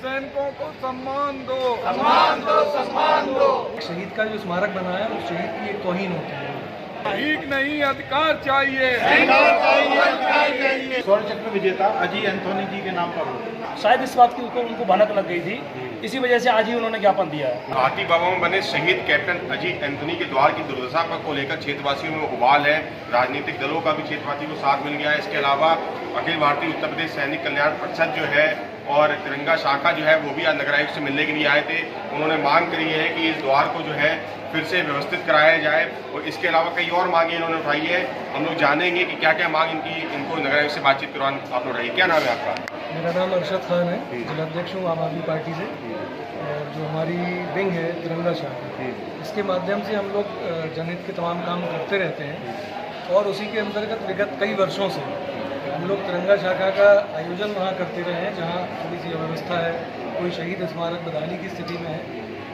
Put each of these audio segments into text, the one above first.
सैनिकों को सम्मान दो, सम्मान दो, सम्मान दो। शहीद का जो स्मारक बना है वो शहीद की एक तौहीन होती है। ठीक नहीं, अधिकार चाहिए, अधिकार चाहिए, अधिकार चाहिए। स्वर्ण चक्र विजेता अजी एंथोनी जी के नाम पर हो। शायद इस बात की उनको भनक लग गई थी, इसी वजह से आज ही उन्होंने ज्ञापन दिया है। हाथी बाबा में बने शहीद कैप्टन अजी एंथोनी के द्वार की दुर्दशा को लेकर क्षेत्रवासियों में उबाल है। राजनीतिक दलों का भी क्षेत्रवासियों को साथ मिल गया है। इसके अलावा अखिल भारतीय उत्तर प्रदेश सैनिक कल्याण परिषद जो है और तिरंगा शाखा जो है वो भी आज नगर आयुक्त से मिलने के लिए आए थे। उन्होंने मांग करी है कि इस द्वार को जो है फिर से व्यवस्थित कराया जाए और इसके अलावा कई और मांगे इन्होंने उठाई है। हम लोग जानेंगे कि क्या क्या मांग इनको नगर आयुक्त से बातचीत के दौरान आपने उठाई। क्या नाम है आपका? मेरा नाम अरशद खान है, जिलाध्यक्ष हूँ आम आदमी पार्टी से। और जो हमारी विंग है तिरंगा शाखा, इसके माध्यम से हम लोग जनहित के तमाम काम करते रहते हैं और उसी के अंतर्गत विगत कई वर्षों से हम लोग तिरंगा शाखा का आयोजन वहाँ करते रहे हैं जहाँ थोड़ी सी अव्यवस्था है, कोई शहीद स्मारक बदहाली की स्थिति में है।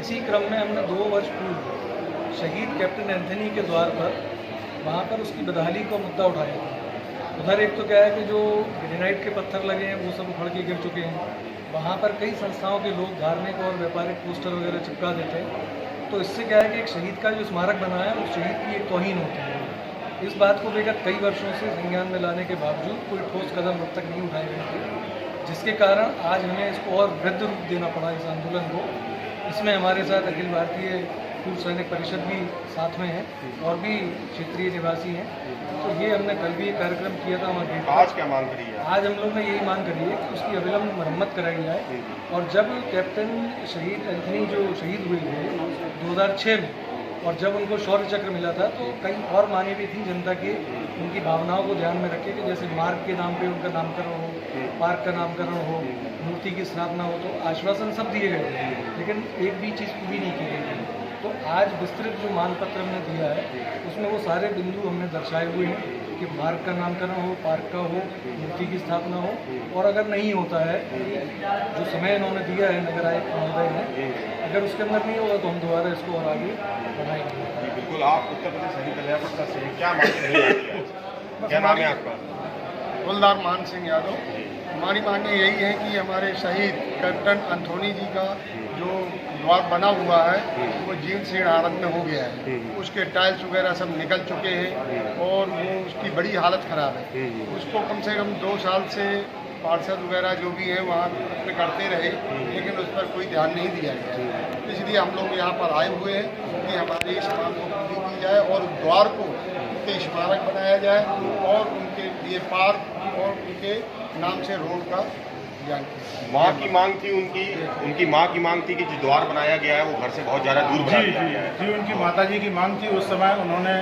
इसी क्रम में हमने 2 वर्ष पूर्व शहीद कैप्टन एंथनी के द्वार पर वहाँ पर उसकी बदहाली का मुद्दा उठाया था। उधर एक तो क्या है कि जो ग्रेनाइट के पत्थर लगे हैं वो सब उखड़ के गिर चुके हैं। वहाँ पर कई संस्थाओं के लोग धार्मिक और व्यापारिक पोस्टर वगैरह चिपका देते हैं। तो इससे क्या है कि एक शहीद का जो स्मारक बना है वो शहीद की एक तौहीन होती है। इस बात को विगत कई वर्षों से संज्ञान में लाने के बावजूद कोई ठोस कदम अब तक नहीं उठाए गए थे, जिसके कारण आज हमें इसको और वृद्ध रूप देना पड़ा इस आंदोलन को। इसमें हमारे साथ अखिल भारतीय पूर्व सैनिक परिषद भी साथ में है और भी क्षेत्रीय निवासी हैं। तो ये हमने कल भी एक कार्यक्रम किया था वहाँ गेट। आज क्या मांग करी है? आज हम लोग ने यही मांग करी है कि उसकी अविलंब मरम्मत कराई जाए। और जब कैप्टन शहीद एंथनी जो शहीद हुए थे 2006 में और जब उनको शौर्य चक्र मिला था तो कई और मांगे भी थी जनता की, उनकी भावनाओं को ध्यान में रखे कि जैसे मार्ग के नाम पे उनका नामकरण हो, पार्क का नामकरण हो, मूर्ति की स्थापना हो। तो आश्वासन सब दिए गए थे लेकिन एक भी चीज़ पूरी नहीं की गई थी। तो आज विस्तृत जो मानपत्र हमने दिया है उसमें वो सारे बिंदु हमने दर्शाए हुए हैं कि मार्ग का नामकरण हो, पार्क का हो, मूर्ति की स्थापना हो। और अगर नहीं होता है जो समय इन्होंने दिया है नगर आयुक्त महोदय ने, अगर उसके अंदर नहीं होगा तो हम दोबारा इसको और आगे बढ़ाएंगे। बिल्कुल। आप उत्तर प्रदेश सैनिक कल्याण परिषद से क्या मांग? क्या नाम है आपका? हवलदार मान सिंह यादव। हमारी मांगे यही है कि हमारे शहीद कैप्टन एंथोनी जी का जो द्वार बना हुआ है वो जीर्ण शीर्ण हालत में हो गया है। उसके टाइल्स वगैरह सब निकल चुके हैं और वो उसकी बड़ी हालत ख़राब है। उसको कम से कम 2 साल से पार्षद वगैरह जो भी है वहाँ पे करते रहे लेकिन उस पर कोई ध्यान नहीं दिया गया। इसलिए हम लोग यहाँ पर आए हुए हैं कि हमारी इस मांग को पूरी की जाए और द्वार को उनके स्मारक बनाया जाए और उनके लिए पार्क और उनके नाम से रोड का ज्ञान। माँ की मांग थी उनकी माँ की मांग थी कि जो द्वार बनाया गया है वो घर से बहुत ज़्यादा दूर बना दिया गया है। जी, उनकी माताजी की मांग थी। उस समय उन्होंने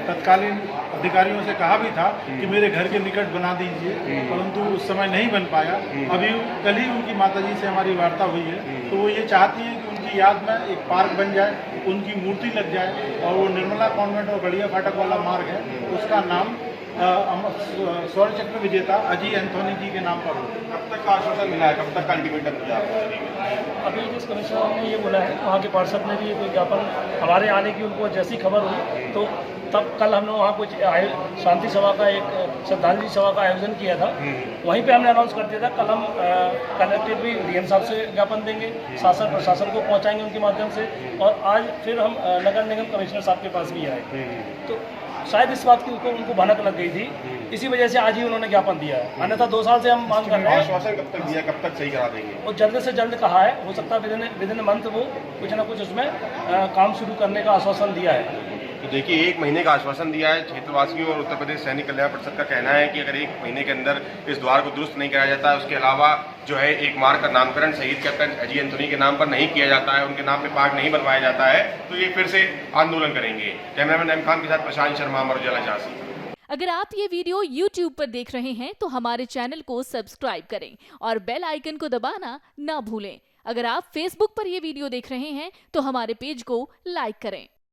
तत्कालीन अधिकारियों से कहा भी था कि मेरे घर के निकट बना दीजिए, परंतु उस समय नहीं बन पाया। अभी कल ही उनकी माताजी से हमारी वार्ता हुई है तो वो ये चाहती हैं कि उनकी याद में एक पार्क बन जाए, उनकी मूर्ति लग जाए और वो निर्मला कॉन्वेंट और गढ़िया फाटक वाला मार्ग है उसका नाम स्वर्ण चक्र विजेता अजी एंथोनी जी के नाम पर हो। कब तक का आश्वासन मिला है? कब तक का अल्टीमेटम मिला है? अभी जिस कमिश्नर ने ये बोला है, वहाँ के पार्षद ने भी कोई ज्ञापन हमारे आने की उनको जैसी खबर हुई तो तब कल हमने वहाँ कुछ शांति सभा का एक श्रद्धांजलि सभा का आयोजन किया था। वहीं पे हमने अनाउंस कर दिया था कल हम कलेक्टेड भी डीएम साहब से ज्ञापन देंगे, शासन प्रशासन को पहुँचाएंगे उनके माध्यम से। और आज फिर हम नगर निगम कमिश्नर साहब के पास भी आए तो शायद इस बात की उनको भनक लग गई थी, इसी वजह से आज ही उन्होंने ज्ञापन दिया है। अन्यथा 2 साल से हम मांग कर रहे हैं। आश्वासन कब तक दिया, कब तक सही करा देंगे? वो जल्द से जल्द कहा है, हो सकता है विद इन मंथ वो कुछ ना कुछ उसमें काम शुरू करने का आश्वासन दिया है। तो देखिए 1 महीने का आश्वासन दिया है। क्षेत्रवासियों और उत्तर प्रदेश सैनिक कल्याण परिषद का कहना है कि अगर 1 महीने के अंदर इस द्वार को दुरुस्त नहीं कराया जाता है, उसके अलावा जो है एक मार्ग का नामकरण शहीद कैप्टन अजी एंथोनी के नाम पर नहीं किया जाता है, उनके नाम पे पार्क नहीं बनवाया जाता है, तो ये फिर से आंदोलन करेंगे। कैमरामैन नईम खान के साथ प्रशांत शर्मा, अमर उजाला झांसी। अगर आप ये वीडियो YouTube पर देख रहे हैं तो हमारे चैनल को सब्सक्राइब करें और बेल आइकन को दबाना ना भूलें। अगर आप Facebook पर ये वीडियो देख रहे हैं तो हमारे पेज को लाइक करें।